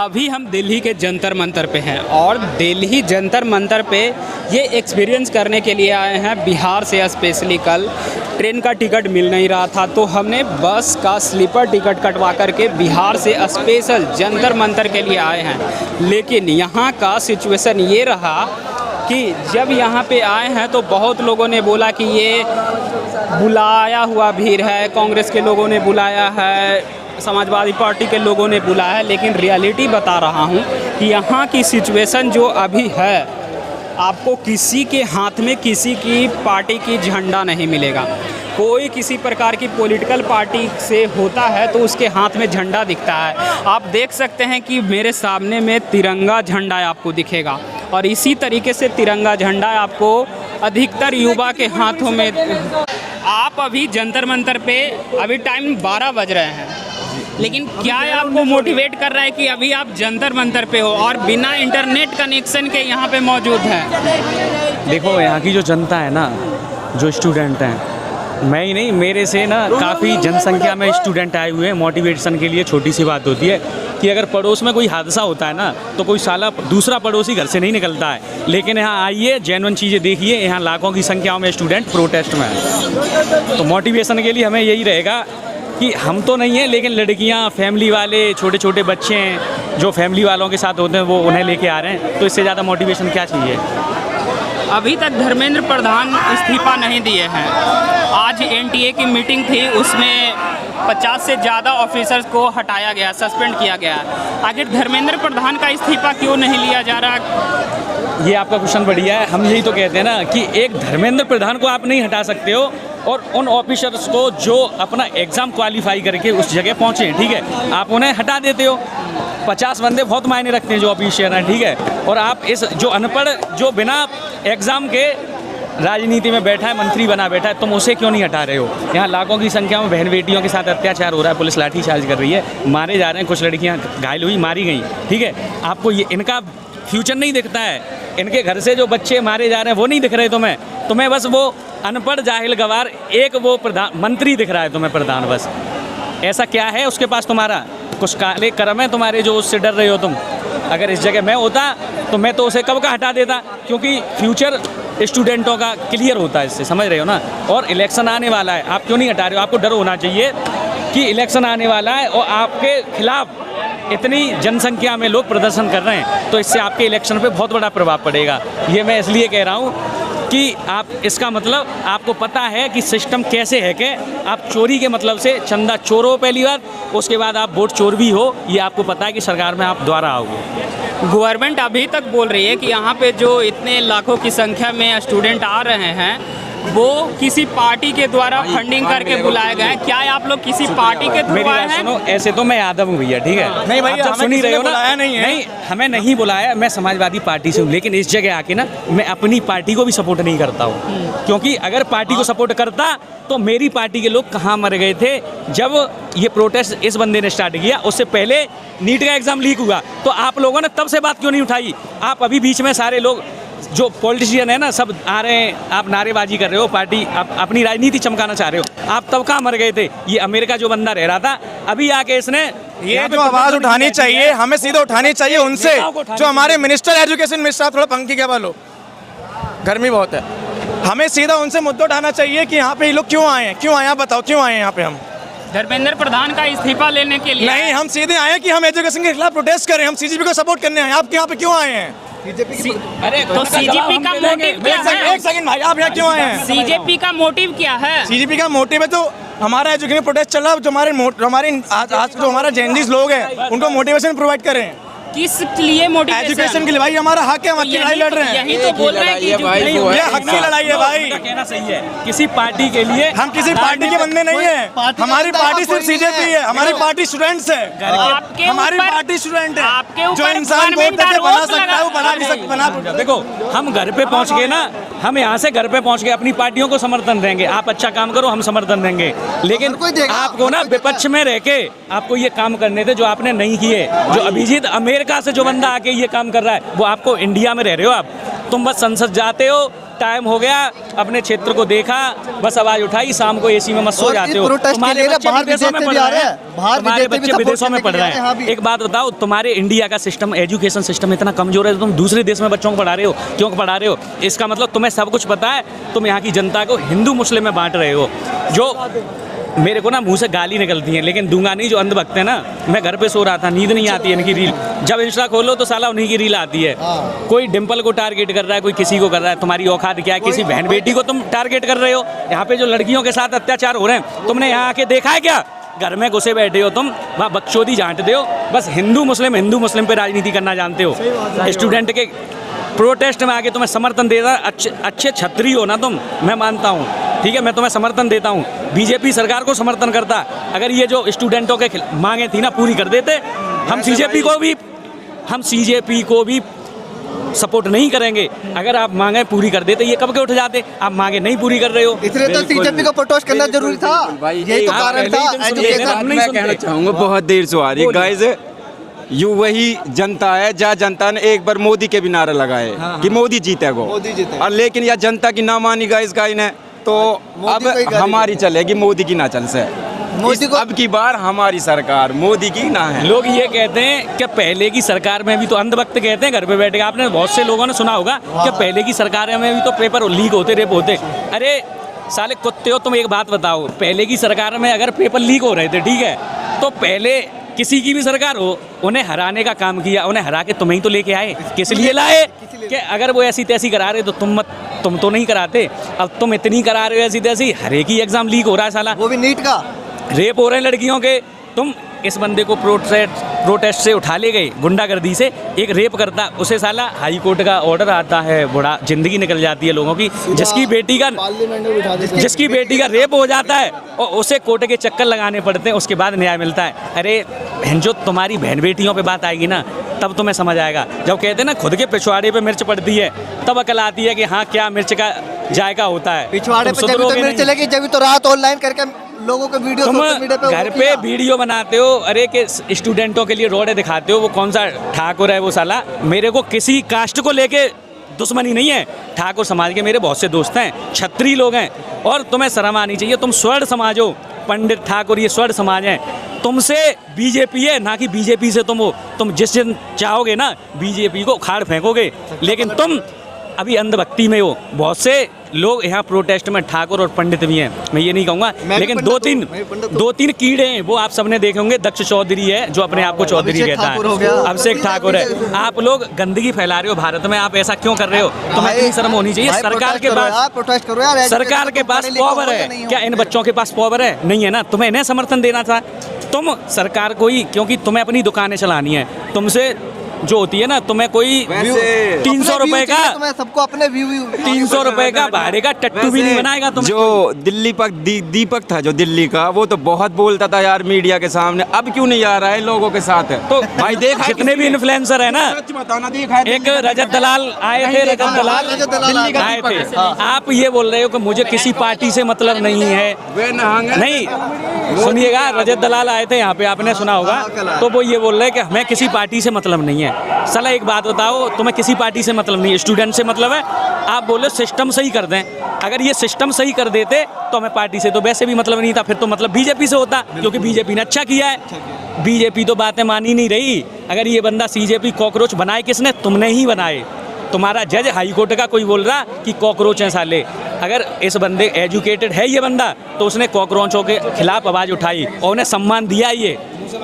अभी हम दिल्ली के जंतर मंतर पे हैं और दिल्ली जंतर मंतर पे ये एक्सपीरियंस करने के लिए आए हैं बिहार से। स्पेशली कल ट्रेन का टिकट मिल नहीं रहा था तो हमने बस का स्लीपर टिकट कटवा करके बिहार से स्पेशल जंतर मंतर के लिए आए हैं। लेकिन यहाँ का सिचुएशन ये रहा कि जब यहाँ पे आए हैं तो बहुत लोगों ने बोला कि ये बुलाया हुआ भीड़ है, कांग्रेस के लोगों ने बुलाया है, समाजवादी पार्टी के लोगों ने बुलाया है। लेकिन रियलिटी बता रहा हूँ कि यहाँ की सिचुएशन जो अभी है, आपको किसी के हाथ में किसी की पार्टी की झंडा नहीं मिलेगा। कोई किसी प्रकार की पॉलिटिकल पार्टी से होता है तो उसके हाथ में झंडा दिखता है। आप देख सकते हैं कि मेरे सामने में तिरंगा झंडा आपको दिखेगा और इसी तरीके से तिरंगा झंडा आपको अधिकतर युवा के हाथों में। आप अभी जंतर मंतर पे अभी टाइम 12 बज रहे हैं, लेकिन क्या आपको मोटिवेट कर रहा है कि अभी आप जंतर मंतर पे हो और बिना इंटरनेट कनेक्शन के यहाँ पे मौजूद हैं? देखो, यहाँ की जो जनता है ना, जो स्टूडेंट हैं, मैं ही नहीं, मेरे से ना काफ़ी जनसंख्या में स्टूडेंट आए हुए हैं। मोटिवेशन के लिए छोटी सी बात होती है कि अगर पड़ोस में कोई हादसा होता है ना तो कोई साला दूसरा पड़ोसी घर से नहीं निकलता है, लेकिन यहाँ आइए, जेन्युइन चीज़ें देखिए। यहाँ लाखों की संख्या में स्टूडेंट प्रोटेस्ट में हैं। तो मोटिवेशन के लिए हमें यही रहेगा कि हम तो नहीं हैं, लेकिन लड़कियां, फैमिली वाले, छोटे छोटे बच्चे हैं जो फैमिली वालों के साथ होते हैं, वो उन्हें लेके आ रहे हैं। तो इससे ज़्यादा मोटिवेशन क्या चाहिए? अभी तक धर्मेंद्र प्रधान इस्तीफा नहीं दिए हैं। आज एनटीए की मीटिंग थी, उसमें 50 से ज़्यादा ऑफिसर्स को हटाया गया, सस्पेंड किया गया। आखिर धर्मेंद्र प्रधान का इस्तीफा क्यों नहीं लिया जा रहा? ये आपका क्वेश्चन बढ़िया है। हम यही तो कहते हैं ना कि एक धर्मेंद्र प्रधान को आप नहीं हटा सकते हो और उन ऑफिसर्स को जो अपना एग्ज़ाम क्वालिफाई करके उस जगह पहुँचे, ठीक है, आप उन्हें हटा देते हो। 50 बंदे बहुत मायने रखते हैं जो ऑफिसर हैं, ठीक है, और आप इस जो अनपढ़, जो बिना एग्ज़ाम के राजनीति में बैठा है, मंत्री बना बैठा है, तुम उसे क्यों नहीं हटा रहे हो? यहाँ लाखों की संख्या में बहन बेटियों के साथ अत्याचार हो रहा है, पुलिस लाठीचार्ज कर रही है, मारे जा रहे हैं, कुछ लड़कियाँ घायल हुई, मारी गई, ठीक है। आपको ये इनका फ्यूचर नहीं दिखता है, इनके घर से जो बच्चे मारे जा रहे हैं वो नहीं दिख रहे तुम्हें बस वो अनपढ़ जाहिल गवार एक वो प्रधान मंत्री दिख रहा है तुम्हें, प्रधान। बस ऐसा क्या है उसके पास? तुम्हारा कुछ काले कर्म है तुम्हारे जो उससे डर रहे हो तुम। अगर इस जगह मैं होता तो मैं तो उसे कब का हटा देता, क्योंकि फ्यूचर स्टूडेंटों का क्लियर होता है इससे, समझ रहे हो ना। और इलेक्शन आने वाला है, आप क्यों नहीं हटा रहे हो? आपको डर होना चाहिए कि इलेक्शन आने वाला है और आपके खिलाफ इतनी जनसंख्या में लोग प्रदर्शन कर रहे हैं, तो इससे आपके इलेक्शन पे बहुत बड़ा प्रभाव पड़ेगा। ये मैं इसलिए कह रहा हूँ कि आप, इसका मतलब आपको पता है कि सिस्टम कैसे है कि आप चोरी के मतलब से चंदा चोर हो पहली बार, उसके बाद आप वोट चोर भी हो, ये आपको पता है कि सरकार में आप दोबारा आओगे। गवर्नमेंट अभी तक बोल रही है कि यहाँ पे जो इतने लाखों की संख्या में स्टूडेंट आ रहे हैं वो किसी पार्टी के द्वारा फंडिंग करके बुलाए गए हैं। क्या आप लोग किसी पार्टी के थ्रू आए हैं? सुनो, ऐसे तो मैं यादव हूँ भैया, ठीक है, नहीं भैया, आप सुन ही रहे हो ना। नहीं, हमें नहीं बुलाया, मैं समाजवादी पार्टी से हूँ, लेकिन इस जगह आके ना मैं अपनी पार्टी को भी सपोर्ट नहीं करता हूँ, क्योंकि अगर पार्टी को सपोर्ट करता तो मेरी पार्टी के लोग कहाँ मर गए थे जब ये प्रोटेस्ट इस बंदे ने स्टार्ट किया। उससे पहले नीट का एग्ज़ाम लीक हुआ तो आप लोगों ने तब से बात क्यों नहीं उठाई? आप अभी बीच में सारे लोग जो पॉलिटिशियन है ना, सब आ रहे हैं, आप नारेबाजी कर रहे हो, पार्टी आप अपनी राजनीति चमकाना चाह रहे हो। आप तब कहाँ मर गए थे? ये अमेरिका जो बंदा रह रहा था, अभी आके इसने ये जो आवाज उठानी चाहिए, हमें सीधे उठानी चाहिए उनसे, जो हमारे मिनिस्टर एजुकेशन मिनिस्टर। आप थोड़ा पंखी क्या बोलो, गर्मी बहुत है। हमें सीधा उनसे मुद्दा उठाना चाहिए कि यहाँ पे ये लोग क्यों आए हैं, क्यों आए हैं, बताओ क्यों आए हैं यहाँ पे। हम धर्मेंद्र प्रधान का इस्तीफा लेने के लिए नहीं, हम सीधे आए हैं कि हम एजुकेशन के खिलाफ प्रोटेस्ट करें, हम सीजीपी को सपोर्ट करने आए। आप यहाँ पे क्यों आए हैं? अरे तो सीजीपी का मोटिव क्या है? एक सेकंड भाई, आप यहाँ क्यों आए हैं? सीजेपी का मोटिव क्या है? सीजीपी का मोटिव है तो हमारा एजुकेशन प्रोटेस्ट चल रहा है, जो हमारे आज जो हमारा जेएनजीस लोग हैं उनको मोटिवेशन प्रोवाइड करें। किस लिए मोटिवेशन? एजुकेशन के लिए भाई, हमारा हक है, हम हक की लड़ाई लड़ रहे हैं। यही तो बोल रहे हैं कि ये हक की लड़ाई है भाई। कहना सही है, किसी पार्टी के लिए हम किसी पार्टी के बंदे नहीं है, हमारी पार्टी सिर्फ सीजेपी है, हमारी पार्टी स्टूडेंट्स है, हमारी पार्टी स्टूडेंट है। जो इंसान वोट करके बना सकता है वो बना भी सकता है। देखो, हम घर पे पहुंच गए ना, हम यहाँ से घर पे पहुंच के अपनी पार्टियों को समर्थन देंगे। आप अच्छा काम करो, हम समर्थन देंगे, लेकिन आपको ना विपक्ष में रह के आपको ये काम करने थे जो आपने नहीं किए। जो अभिजीत अमेरिका से जो बंदा आके ये काम कर रहा है, वो आपको इंडिया में रह रहे हो आप तुम बस संसद जाते हो, टाइम हो गया, अपने क्षेत्र को देखा, बस आवाज उठाई, शाम को एसी में मत सो जाते हो। तुम्हारे बच्चे विदेशों में पढ़ रहे हैं, तुम्हारे बच्चे विदेशों में पढ़ रहे हैं। एक बात बताओ, तुम्हारे इंडिया का सिस्टम, एजुकेशन सिस्टम इतना कमजोर है, तुम दूसरे देश में बच्चों को पढ़ा रहे हो, क्यों पढ़ा रहे हो? इसका मतलब तुम्हें सब कुछ पता है, तुम यहाँ की जनता को हिंदू मुस्लिम में बांट रहे हो। जो मेरे को ना मुंह से गाली निकलती है, लेकिन दूंगा नहीं। जो अंधभक्त है ना, मैं घर पे सो रहा था, नींद नहीं आती है इनकी रील, जब इंस्टा खोलो तो साला उन्हीं की रील आती है। कोई डिम्पल को टारगेट कर रहा है, कोई किसी को कर रहा है। तुम्हारी औकात क्या है? किसी बहन बेटी को तुम टारगेट कर रहे हो। यहाँ पे जो लड़कियों के साथ अत्याचार हो रहे हैं, तुमने यहाँ आके देखा है क्या? घर में घुसे बैठे हो तुम, वहाँ बकचोदी झांटते हो, बस हिंदू मुस्लिम पे राजनीति करना जानते हो। स्टूडेंट के प्रोटेस्ट में आके तुम्हें समर्थन दे रहा, अच्छे छत्री हो ना तुम, मैं मानता हूँ, ठीक है, मैं तुम्हें समर्थन देता हूँ। बीजेपी सरकार को समर्थन करता, अगर ये जो स्टूडेंटों के मांगे थी ना पूरी कर देते, हम सीजेपी को भी सपोर्ट नहीं करेंगे। अगर आप मांगे पूरी कर देते, ये कब के उठ जाते। आप मांगे नहीं पूरी कर रहे हो, इसलिए तो सीजेपी को प्रोटेस्ट करना जरूरी था, यही तो कारण था। मैं कहना चाहूँगा, बहुत देर से आ रही है गाइस, यू वही जनता है जहाँ जनता ने एक बार मोदी के भी नारा लगाए कि मोदी जीतेगा, और लेकिन यह जनता की ना मानी गाइस गाय ने, तो अब हमारी चलेगी, मोदी की ना चल से। अब की बार हमारी सरकार, मोदी की ना है। लोग ये कहते हैं कि पहले की सरकार में भी तो अंधभक्त कहते हैं घर पे बैठे, आपने बहुत से लोगों ने सुना होगा कि पहले की सरकार में भी तो पेपर लीक होते, रेप होते। अरे साले कुत्ते हो तुम, एक बात बताओ, पहले की सरकार में अगर पेपर लीक हो रहे थे, ठीक है, तो पहले किसी की भी सरकार हो, उन्हें हराने का काम किया, उन्हें हरा के तुम्हें ही तो लेके आए। किस लिए लाए? कि अगर वो ऐसी तैसी करा रहे तो तुम तो नहीं कराते। अब तुम इतनी करा रहे हो ऐसी तैसी, हर एक ही एग्जाम लीक हो रहा है साला, वो भी नीट का। रेप हो रहे हैं लड़कियों के। तुम इस बंदे को प्रोटेस्ट से उठा ले गए, गुंडागर्दी से, एक रेप करता, उसे साला हाई कोर्ट का ऑर्डर आता है, बड़ा जिंदगी निकल जाती है लोगों की। जिसकी बेटी का रेप हो जाता है और उसे कोर्ट के चक्कर लगाने पड़ते हैं, उसके बाद न्याय मिलता है। अरे जो तुम्हारी बहन बेटियों पे बात आएगी ना, तब तुम्हें समझ आएगा। जब कहते हैं ना खुद के पिछवाड़े पे मिर्च पड़ती है, तब अकल आती है कि हाँ क्या मिर्च का जायका होता है। पिछवाड़े पे जब तो मिर्च चलेगी, जब तो रात ऑनलाइन करके लोगों को वीडियो सोशल मीडिया पे घर पे वीडियो बनाते हो। अरे के स्टूडेंटों के लिए रोड़े दिखाते हो, वो कौन सा ठाकुर है वो साला। मेरे को किसी कास्ट को लेके दुश्मनी नहीं है, ठाकुर समाज के मेरे बहुत से दोस्त हैं, छत्री लोग हैं, और तुम्हें शर्म आनी चाहिए। तुम स्वर्ण समाज हो, पंडित ठाकुर ये स्वर्ण समाज है, तुमसे बीजेपी है ना कि बीजेपी से तुम हो। तुम जिस दिन चाहोगे ना बीजेपी को उखाड़ फेंकोगे, लेकिन तुम अभी अंधभक्ति में हो। बहुत से लोग यहाँ प्रोटेस्ट में ठाकुर और पंडित भी हैं, मैं ये नहीं कहूँगा, लेकिन दो तीन कीड़े हैं, वो आप सबने देखे होंगे। दक्ष चौधरी है जो अपने आप को चौधरी कहता है, अभिषेक ठाकुर है। आप लोग गंदगी फैला रहे हो भारत में, आप ऐसा क्यों कर रहे हो? तुम्हें इतनी शर्म होनी चाहिए। सरकार के पास पावर है क्या? इन बच्चों के पास पावर है? नहीं है ना। तुम्हें इन्हें समर्थन देना था, तुम सरकार को ही, क्योंकि तुम्हें अपनी दुकानें चलानी है। तुमसे जो होती है ना, तुम्हें कोई 300 रुपए का, सबको अपने 300 रुपए का भाड़े का टट्टू भी नहीं बनाएगा तुम्हें। जो दीपक था जो दिल्ली का, वो तो बहुत बोलता था यार मीडिया के सामने, अब क्यों नहीं आ रहा है लोगों के साथ? तो भाई देख, जितने भी इन्फ्लुएंसर है ना, एक रजत दलाल आए थे, आए थे। आप ये बोल रहे हो कि मुझे किसी पार्टी से मतलब नहीं है। नहीं सुनिएगा, रजत दलाल आए थे यहाँ पे, आपने सुना होगा, तो वो ये बोल रहे हैं कि हमें किसी पार्टी से मतलब नहीं है। साला एक बात बताओ, तुम्हें किसी पार्टी से मतलब नहीं है, स्टूडेंट से मतलब है। आप बोले सिस्टम सही कर दें, अगर ये सिस्टम सही कर देते तो हमें पार्टी से तो वैसे भी मतलब नहीं था, फिर तो मतलब बीजेपी से होता, क्योंकि बीजेपी ने अच्छा किया है। बीजेपी तो बातें मान ही नहीं रही। अगर ये बंदा सीजेपी कॉकरोच बनाए किसने? तुमने ही बनाए। तुम्हारा जज हाई कोर्ट का कोई बोल रहा कि कॉकरोच हैं साले। अगर इस बंदे एजुकेटेड है ये बंदा, तो उसने कॉकरोचों के खिलाफ आवाज़ उठाई और उन्हें सम्मान दिया। ये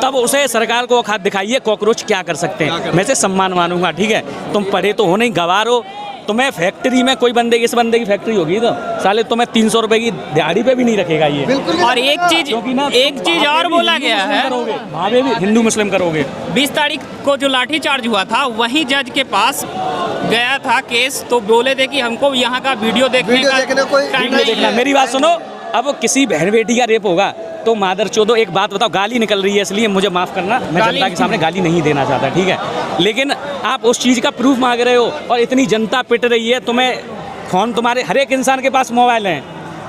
तब उसे सरकार को औकात दिखाइए, कॉकरोच क्या कर सकते हैं, मैं से सम्मान मानूंगा। ठीक है, तुम पढ़े तो हो नहीं, गवार हो। तुम्हें फैक्ट्री में कोई बंदे, इस बंदे की फैक्ट्री होगी तो साले तुम्हें 300 रुपए की दिहाड़ी पे भी नहीं रखेगा ये। और एक चीज और बोला गया है, भावे भी हिंदू मुस्लिम करोगे। 20 तारीख को जो लाठी चार्ज हुआ था, वहीं जज के पास गया था केस, तो बोले थे कि हमको यहाँ का वीडियो देखने का टाइम नहीं है। मेरी बात सुनो, अब किसी बहन बेटी का रेप होगा तो मादर चोदो, एक बात बताओ, गाली निकल रही है इसलिए मुझे माफ़ करना, मैं जनता के सामने गाली नहीं देना चाहता, ठीक है, लेकिन आप उस चीज़ का प्रूफ मांग रहे हो और इतनी जनता पिट रही है। तुम्हें फोन, तुम्हारे हर एक इंसान के पास मोबाइल है,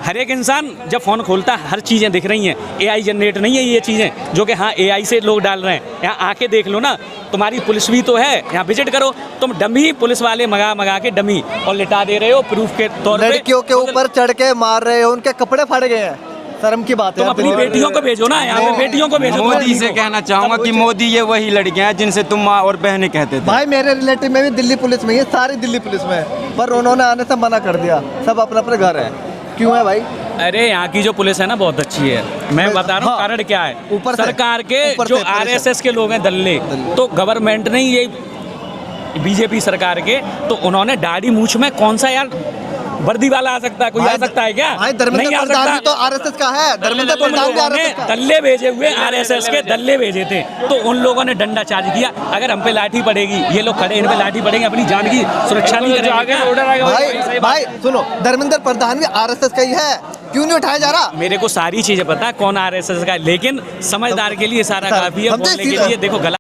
हर एक इंसान जब फ़ोन खोलता है हर चीज़ें दिख रही हैं, AI जनरेट नहीं है ये चीज़ें जो कि हाँ AI से लोग डाल रहे हैं। यहाँ आके देख लो ना, तुम्हारी पुलिस भी तो है, यहाँ विजिट करो, तुम डमी पुलिस वाले मंगा के डमी और लिटा दे रहे हो प्रूफ के तौर पे। लड़कियों के ऊपर चढ़ के मार रहे हो, उनके कपड़े फाड़ गए हैं, शर्म की बात है। तुम अपनी बेटियों को भेजो ना, यहाँ पे बेटियों को भेजो। मोदी से कहना चाहूंगा कि मोदी ये वही लड़कियां हैं जिनसे तुम माँ और बहनें कहते थे। भाई मेरे रिलेटिव में भी दिल्ली पुलिस में ही है, सारी दिल्ली पुलिस में है, पर उन्होंने आने से मना कर दिया, सब अपने अपने घर है। क्यों है भाई? अरे यहाँ की जो पुलिस है ना बहुत अच्छी है, मैं बता रहा हूँ। हाँ, कारण क्या है, ऊपर से- सरकार के ऊपर जो से पुलिस है। RSS के लोग हैं दल्ले, तो गवर्नमेंट ने ये बीजेपी सरकार के, तो उन्होंने दाढ़ी मूछ में कौन सा यार वर्दी वाला आ सकता है, कोई आ सकता है क्या? भाई धर्मेंद्र नहीं आ प्रधान भी सकता। तो आरएसएस का है, धर्मेंद्र तुम प्रधान भी लोगों ने आरएसएस का है। दल्ले भेजे हुए RSS के दल्ले भेजे थे, तो उन लोगों ने डंडा चार्ज किया। अगर हम पे लाठी पड़ेगी, ये लोग खड़े, इन पे लाठी पड़ेगी, अपनी जान की सुरक्षा नहीं करेंगे। भाई भाई सुनो, धर्मेंद्र प्रधान भी आरएसएस का ही है, क्यों नहीं उठाया जा रहा? मेरे को सारी चीजें पता है कौन RSS का है, लेकिन समझदार के लिए सारा काफी है हम तो बोलने के सीधा- लिए। देखो गला